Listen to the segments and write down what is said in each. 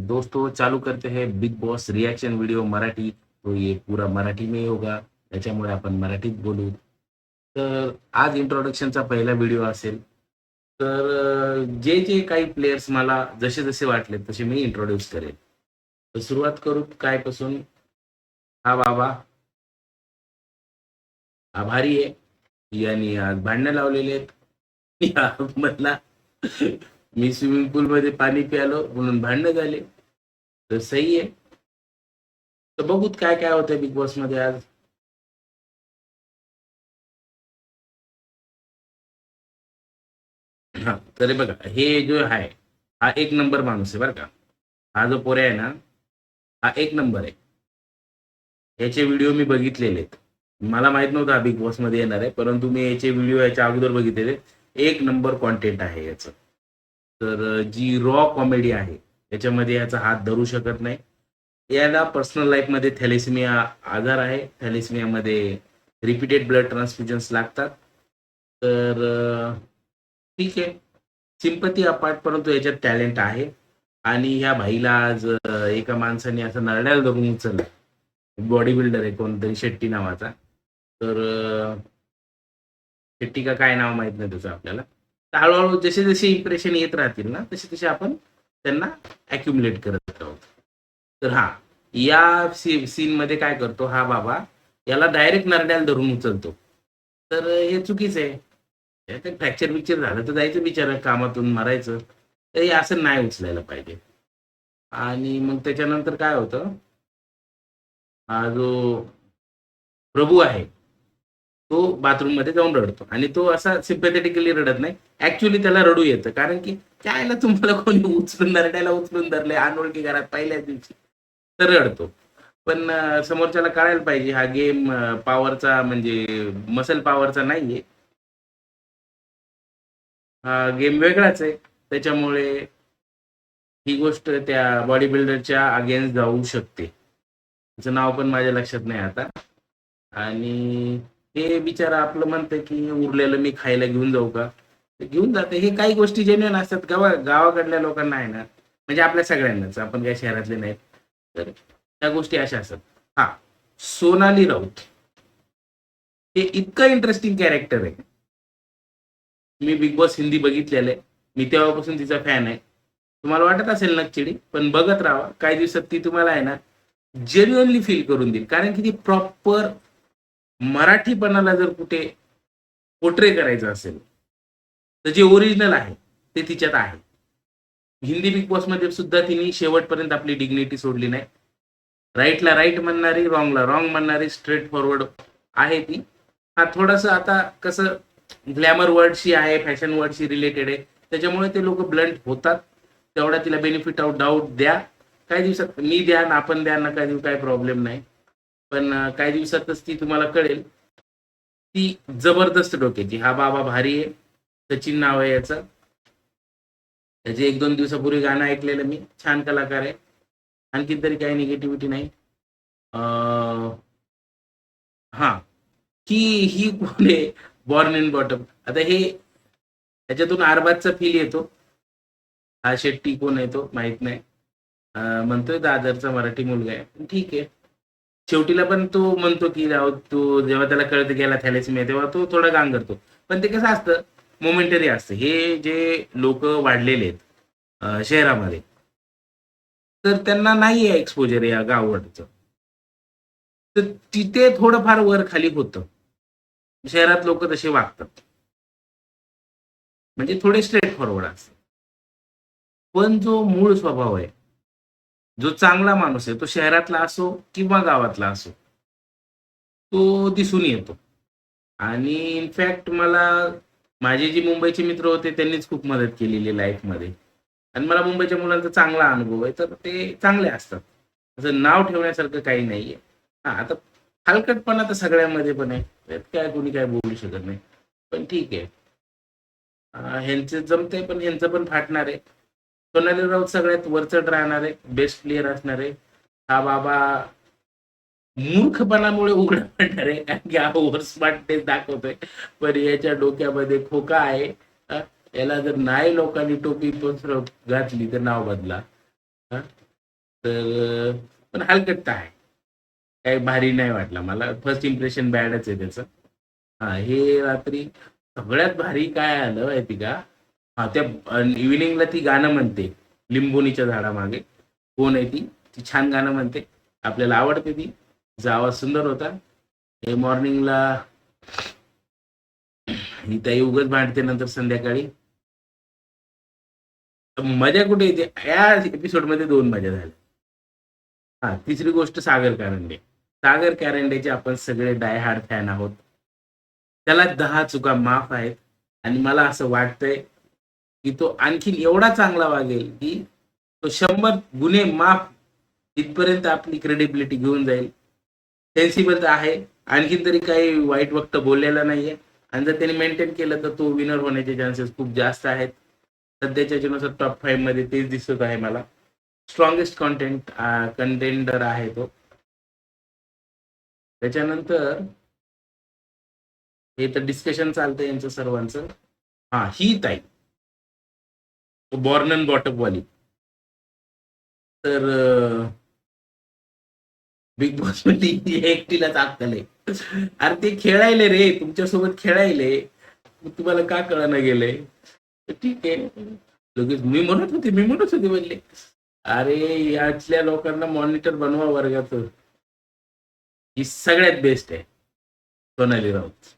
दोस्तों चालू करते हैं big boss reaction video Marathi. तो ये पूरा मराठी में ही होगा, त्याच्यामुळे आपण मराठीत बोलू. तर आज इंट्रोडक्शनचा पहिला व्हिडिओ असेल. तर जे जे काही प्लेयर्स मला जसे जसे वाटले तसे मी इंट्रोड्यूस करेल. तर सुरुवात करू काय पासून. हा बाबा आभारी आहे, यांनी आज भांडणं लावलेली आहेत. या मधला मी स्विमिंग पूल मध्ये पाणी प्यालो म्हणून भांडणं झाले. तर सही आहे. तर बघूत काय काय होतंय बिग बॉस मध्ये आज. हा तर हे बघा, हे जो आहे हा एक नंबर माणूस आहे बरं का. हा जो पोरे आहे ना, हा एक नंबर आहे. याचे व्हिडिओ मी बघितलेले आहेत. मला माहित नव्हतं हा बिग बॉस मध्ये येणार आहे, परंतु मी याचे व्हिडिओ याच्या अगोदर बघितलेले. एक नंबर कॉन्टेंट आहे याचं. तर जी रॉ कॉमेडी आहे याच्यामध्ये याचा हात धरू शकत नाही. याला पर्सनल लाईफमध्ये थॅलेसिमिया आजार आहे. थॅलेसिमियामध्ये रिपीटेड ब्लड ट्रान्सफ्युजन्स लागतात. तर ठीक आहे. सिंपती अपार्ट, परंतु याच्यात टॅलेंट आहे. आणि ह्या भाईला आज एका माणसाने असं नरड्याला धरून उचललं. बॉडी बिल्डर आहे कोणतरी शेट्टी नावाचा. तर शेट्टी का काय नाव माहित नाही त्याचं आपल्याला. तर हळूहळू जसे जसे इम्प्रेशन येत राहतील ना, तसे तसे आपण त्यांना अॅक्युमुलेट करत राहू. तर हा या सीन मध्ये काय करतो हा बाबा, याला डायरेक्ट नरड्याला धरून उचलतो. तर हे चुकीचं आहे. फ्रॅक्चर बिक्चर झालं तर जायचं बिचारा कामातून मरायचं. तर हे असं नाही उचलायला पाहिजे. आणि मग त्याच्यानंतर काय होतं, हा जो प्रभू आहे तो बाथरूम मध्ये जाऊन रडतो. आणि तो असा सिम्पॅथेटिकली रडत नाही, ऍक्च्युली त्याला रडू येतं. कारण की त्याला तुम्हाला कोणी उचलून नरड्याला उचलून धरले अनोळखी घरात पहिल्याच दिवशी, तर रडतो. पण समोरच्याला कळायला पाहिजे हा गेम पॉवरचा म्हणजे मसल पॉवरचा नाहीये. हा गेम वेगळाच आहे. त्याच्यामुळे ही गोष्ट त्या बॉडी बिल्डरच्या अगेन्स्ट जाऊ शकते. त्याचं नाव पण माझ्या लक्षात नाही आता. आणि ते बिचारा आपलं म्हणतं की उरलेलं मी खायला घेऊन जाऊ का. ते घेऊन जाते. हे काही गोष्टी जेन्युइन असतात. गावाकडल्या लोकांना आहे ना, म्हणजे आपल्या सगळ्यांनाच, आपण काही शहरातले नाहीत. तर त्या गोष्टी अशा असतात. हा सोनाली राऊत हे इतकं इंटरेस्टिंग कॅरेक्टर आहे. मी बिग बॉस हिंदी बघितलेलं आहे. मी तेव्हापासून तिचा फॅन आहे. तुम्हाला वाटत असेल नक्की, पण बघत राहा. काही दिवसात ती तुम्हाला आहे ना जेन्युइनली फील करून देईल. कारण की ती प्रॉपर मराठीपणाला जर कुठे पोर्ट्रे करायचं असेल, तर जे ओरिजिनल आहे ते तिच्यात आहे. हिंदी बिग बॉस मध्ये सुद्धा तिने शेवटपर्यंत आपली डिग्निटी सोडली नाही. राईटला राईट म्हणणारी, रॉंगला रॉंग म्हणणारी, स्ट्रेट फॉरवर्ड आहे ती. हा थोडंसं आता कसं ग्लॅमर वर्डशी आहे, फॅशन वर्डशी रिलेटेड आहे, त्याच्यामुळे ते लोक ब्लंट होतात. तेवढा तिला बेनिफिट ऑफ डाऊट द्या. काही दिवसात मी द्या ना, आपण द्या नका देऊ, काही प्रॉब्लेम नाही. पण काही दिवसातच ती तुम्हाला कळेल. ती जबरदस्त डोक्याची. हा बाबा भारी आहे. सचिन नाव आहे याचं. त्याचे 1-2 दिवसापूर्वी गाणं ऐकलेलं मी. छान कलाकार आहे. आणखीन तरी काही निगेटिव्हिटी नाही. हा ही कोण आहे. Born in bottom. आता हे त्याच्यातून आरबाजचा फील येतो. हा शेट्टी कोण आहे तो माहित नाही. म्हणतोय दादरचा मराठी मुलगा आहे, ठीक आहे. शेवटीला पण तो म्हणतो की राव तू, जेव्हा त्याला कळतं गेला थॅलेसिमिया, तेव्हा तो थोडा गांग करतो. पण ते कसं असतं, मोमेंटरी असतं. हे जे लोक वाढलेले आहेत शहरामध्ये, तर त्यांना नाही आहे एक्सपोजर या गावाकडचं. तर तिथे थोडंफार वर खाली होतं. शहरात लोक तसे वागतात, म्हणजे थोडे स्ट्रेट फॉरवर्ड असतात. पण जो मूळ स्वभाव आहे, जो चांगला माणूस आहे, तो शहरातला असो किंवा गावातला असो, तो दिसून येतो. आणि इनफॅक्ट मला माझे जे मुंबईचे मित्र होते त्यांनीच खूप मदत केलेली लाईफमध्ये. आणि मला मुंबईच्या मुलांचा चांगला अनुभव आहे. तर ते चांगले असतात. असं नाव ठेवण्यासारखं काही नाहीये. हां, आता हलकटपणा तर सगळ्यांमध्ये पण आहे. त्यात काय कोणी काय बोलू शकत नाही. पण ठीक आहे. ह्यांचं जमतंय पण ह्यांचं पण फाटणार आहे. सोनाली राऊत सगळ्यात वरचढ राहणार आहे. बेस्ट प्लेयर असणार आहे. हा बाबा मूर्खपणामुळे उघडं पडणार आहे. कारण की हा ओव्हर स्मार्टनेस दाखवतोय. पण याच्या डोक्यामध्ये खोका आहे. अ, याला जर नाही लोकांनी टोपी घातली तर नाव बदला. तर पण हलकट आहे. काही भारी नाही वाटला मला. फर्स्ट इम्प्रेशन बॅडच आहे त्याचं. हां, हे रात्री सगळ्यात भारी काय आलं माहिती का? हां, त्या इव्हनिंगला ती गाणं म्हणते, लिंबोणीच्या झाडामागे. कोण आहे ती? ती छान गाणं म्हणते. आपल्याला आवडते ती. तिचा आवाज सुंदर होता. हे मॉर्निंगला ही ताई उगाच भांडते नंतर संध्याकाळी. मजा कुठे येते? या एपिसोडमध्ये 2 मजा झाल्या. हां, तिसरी गोष्ट सागर कारंडे. सागर कारंडेचे आपण सगळे डाय हार्ड फॅन आहोत. त्याला 10 चुका माफ आहेत आणि मला असं वाटतंय, की तो आणखीन एवढा चांगला वागेल, की तो 100 गुन्हे माफ इथपर्यंत आपली क्रेडिबिलिटी घेऊन जाईल. सेन्सिबल तर आहे. आणखीन तरी काही वाईट वक्तव्य बोललेला नाहीये आणि जर त्यांनी मेंटेन केलं तर तो विनर होण्याचे चान्सेस खूप जास्त आहेत. सध्याच्या ह्याच्यानुसार टॉप 5 मध्ये तेच दिसत आहे मला. स्ट्रॉंगेस्ट कंटेंडर आहे तो. त्याच्यानंतर हे तर डिस्कशन चालतंय यांचं सर्वांचं. हां, ही ताई बॉर्न अँड बॉटअप वाली. तर बिग बॉस मध्ये एकटीलाच अक्कल आहे. अरे ते खेळायले रे, तुमच्यासोबत खेळायले. मग तुम्हाला का कळना गेलंय? तर ठीक आहे. लगेच मी म्हणत होते म्हणले. अरे यातल्या लोकांना मॉनिटर बनवा वर्गाचं. ही सगळ्यात बेस्ट आहे सोनाली राऊत.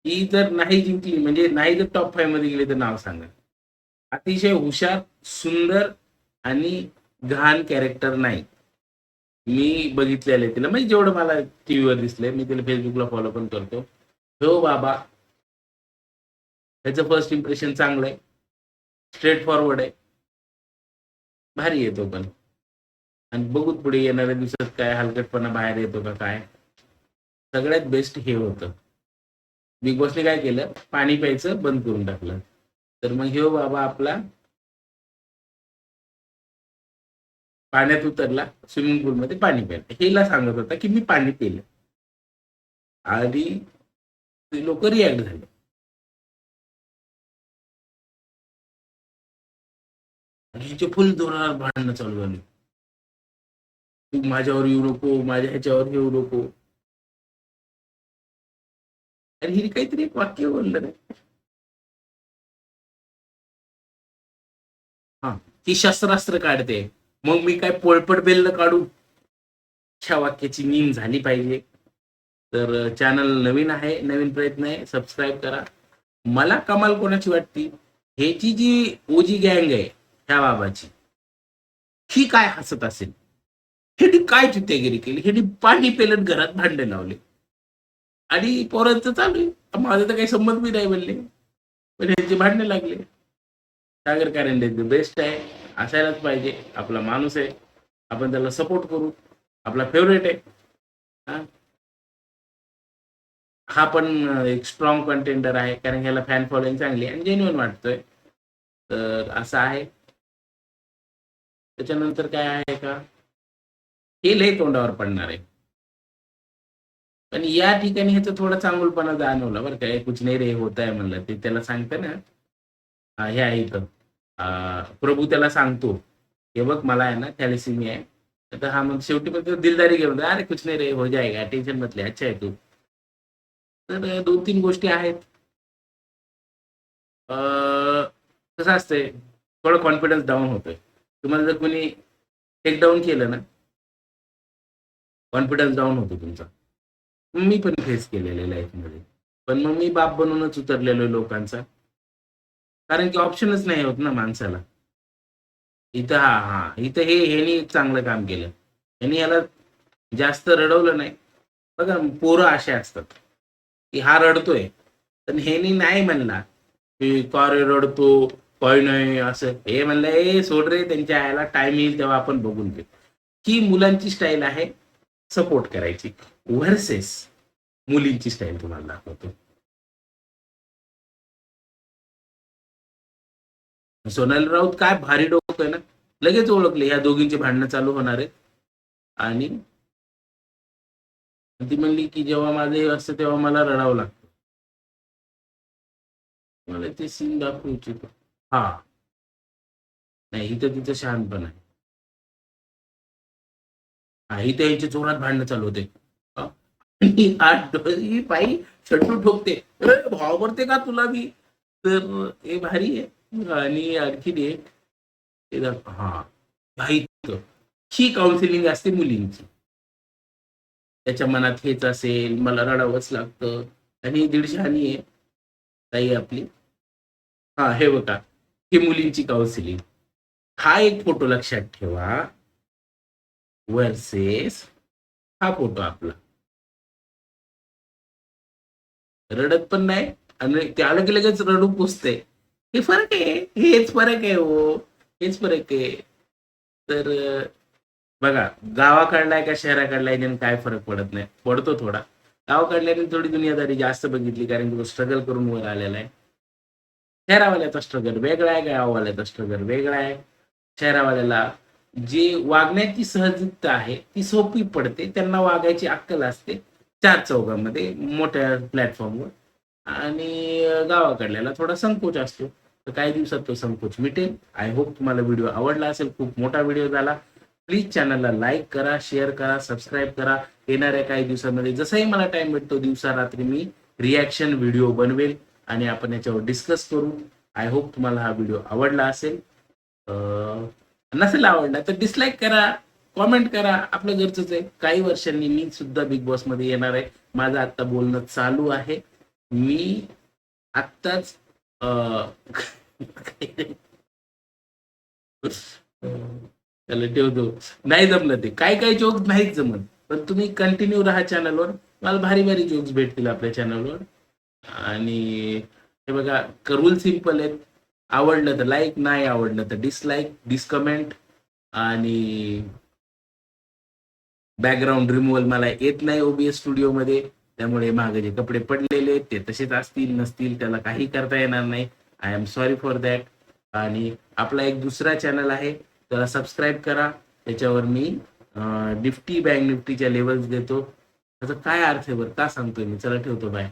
ही जर नाही जिंकली म्हणजे नाही जर टॉप 5 मध्ये गेली तर नाव सांगा. अतिशय हुशार, सुंदर आणि घाण कॅरेक्टर नाही. मी बघितलेलं आहे तिला म्हणजे जेवढं मला टीव्हीवर दिसलंय. मी तिला Facebookला फॉलो पण करतो. हो बाबा, त्याचं फर्स्ट इम्प्रेशन चांगलं आहे. स्ट्रेट फॉरवर्ड आहे. भारी आहे तो पण. आणि बघू पुढे येणाऱ्या दिवसात काय हलकटपणा बाहेर येतो का काय. सगळ्यात बेस्ट हे होतं. बिग बॉसने काय केलं? पाणी प्यायचं बंद करून टाकलं. तर मग ह्यो बाबा आपला पाण्यात उतरला, स्विमिंग पूलमध्ये पाणी प्यायला. हिला सांगत होता, की मी पाणी पिलं. आणि ते लोक रिॲक्ट झाले. आणि हिचे फुल जोरावर भांडणं चालू झाली. तू माझ्यावर येऊ नको, माझ्या ह्याच्यावर येऊ नको. आणि हिने काहीतरी एक वाक्य बोललं रे. हा, ती शस्त्रास्त्र काढते. मग मी काय पोळपट बेल्ल काढू? अशा वाक्याची मीम झाली पाहिजे. तर चॅनल नवीन आहे, नवीन प्रयत्न आहे. सबस्क्राईब करा. मला कमाल कोणाची वाटती? ह्याची जी ओजी गँग आहे ह्या बाबाची, ही काय हसत असेल? ह्यानी काय चित्तेगिरी केली? ह्यानी पाणी पेलत घरात भांडे लावले आणि पोरांचं चालू आहे. माझा तर काही संबंध बी नाही म्हणले, पण ह्यांचे भांडणे लागले. सागर कारंडे बेस्ट आहे, असायलाच पाहिजे. आपला माणूस आहे, आपण त्याला सपोर्ट करू. आपला फेवरेट आहे. हा, हा पण एक स्ट्रॉंग कंटेंडर आहे कारण ह्याला फॅन फॉलोइंग चांगली आहे आणि जेन्युइन वाटतोय. तर असं आहे. त्याच्यानंतर काय आहे का? हे लय तोंडावर पडणार आहे. पण या ठिकाणी ह्याचं थोडं चांगुलपणा जाणवलं बरं काय. कुछ नाही रे होत आहे म्हणलं ते त्याला सांगतं ना. हे आहे इथं. प्रभू त्याला सांगतो, हे बघ मला आहे ना थॅलेसिमिया आहे. तर हा मग शेवटी पण तो दिलदारी घेऊन अरे कुछ नाही रे हो जाएगा टेन्शन मत ले अच्छा आहे तू. तर 2-3 गोष्टी आहेत. कसं असतंय, थोडं कॉन्फिडन्स डाऊन होतोय. तुम्हाला जर कोणी टेक डाऊन केलं ना, कॉन्फिडन्स डाऊन होतो तुमचा. मी पण फेस केलेलं आहे लाईफमध्ये. पण मग मी बाप बनूनच उतरलेलो आहे लोकांचा. कारण की ऑप्शनच नाही होत ना माणसाला. इथं इथं ह्यानी एक चांगलं काम केलं. ह्यानी याला जास्त रडवलं नाही. बघा पोरं असे असतात, की हा रडतोय. तर ह्यानी नाही म्हणला, की का रे रडतो? काही नाही असं. हे म्हणलं, "ए सोड रे त्यांच्या आईला टाईम येईल तेव्हा आपण बघून घेऊ." ही मुलांची स्टाईल आहे सपोर्ट करायची. व्हर्सेस मुलींची स्टाईल तुम्हाला दाखवतो. सोनाली राऊत काय भारी डोकं आहे ना. लगेच ओळखले ह्या दोघींची भांडणं चालू होणार आहेत. आणि ती म्हणली, की जेव्हा माझं हे असतं तेव्हा मला रडावं लागतं. मला ते सीन दाखवू इच्छितो. हां. नाही इथं तिचं शहाणपण आहे. ही त्यांची जोरात भांडणं चालू होते. आणि ही बाई शंटू ठोकते, भाव भरते का तुला मी. तर हे भारी आहे. आणि आणखीन एक हा भाई, ही काउन्सिलिंग असते मुलींची. त्याच्या मनात हेच असेल, मला रडावंच लागतं. आणि दीडशे आणि आहे ताई आपली. हा हे बघा, ही मुलींची काउन्सिलिंग. हा एक फोटो लक्षात ठेवा वर्सेस हा फोटो आपला. रडत पण नाही आणि त्याला की लगेच रडू पुसते. हे फरक आहे, हेच फरक आहे हो, हेच फरक आहे. तर बघा, गावाकडलाय का शहराकडलाय याने काय फरक पडत नाही, पडतो थोडा. गावाकडल्याने थोडी दुनियादारी जास्त बघितली, कारण की तो स्ट्रगल करून वर आलेला आहे. शहरावाल्याचा स्ट्रगल वेगळा आहे, गावावाल्याचा स्ट्रगल वेगळा आहे. शहरावाल्याला जी वागण्याची सहजता आहे ती सोपी पडते, त्यांना वागायची अक्कल असते चार चौघांमध्ये मोठ्या प्लॅटफॉर्मवर. आणि गावाकडल्याला थोडा संकोच असतो. तर काही दिवसात तो संकोच मिटेल. आय होप तुम्हाला व्हिडिओ आवडला असेल. खूप मोठा व्हिडिओ झाला. प्लीज चॅनलला लाईक करा, शेअर करा, सबस्क्राईब करा. येणाऱ्या काही दिवसांमध्ये जसंही मला टाइम भेटतो दिवसा रात्री मी रिॲक्शन व्हिडिओ बनवेल आणि आपण याच्यावर डिस्कस करू. आय होप तुम्हाला हा व्हिडिओ आवडला असेल. नसेल आवडला तर डिसलाईक करा, कॉमेंट करा, आपलं घरचंच आहे. काही वर्षांनी मी सुद्धा बिग बॉस मध्ये येणार आहे. माझं आता बोलणं चालू आहे. मी आत्ताच त्याला ठेवतो. नाही जमलं ते, काही काही जोक्स नाहीच जमत, पण तुम्ही कंटिन्यू राहा चॅनलवर. मला भारी भारी जोक्स भेटतील आपल्या चॅनलवर. आणि हे बघा, रूल सिंपल आहेत. आवडलं तर लाईक, नाही आवडलं तर डिसलाईक, डिसकमेंट. आणि बॅकग्राऊंड रिमूव्हल मला येत नाही ओबीएस स्टुडिओमध्ये, त्यामुळे मागे जे कपडे पडलेले आहेत ते तसेच असतील, नसतील, त्याला काही करता येणार नाही. I am sorry for that. आणि आपला एक दुसरा चॅनल आहे, त्याला सबस्क्राईब करा. त्याच्यावर मी निफ्टी बँक निफ्टीच्या लेवल्स देतो. त्याचा काय अर्थ आहे बरं, का सांगतोय मी. चला ठेवतो, बाय.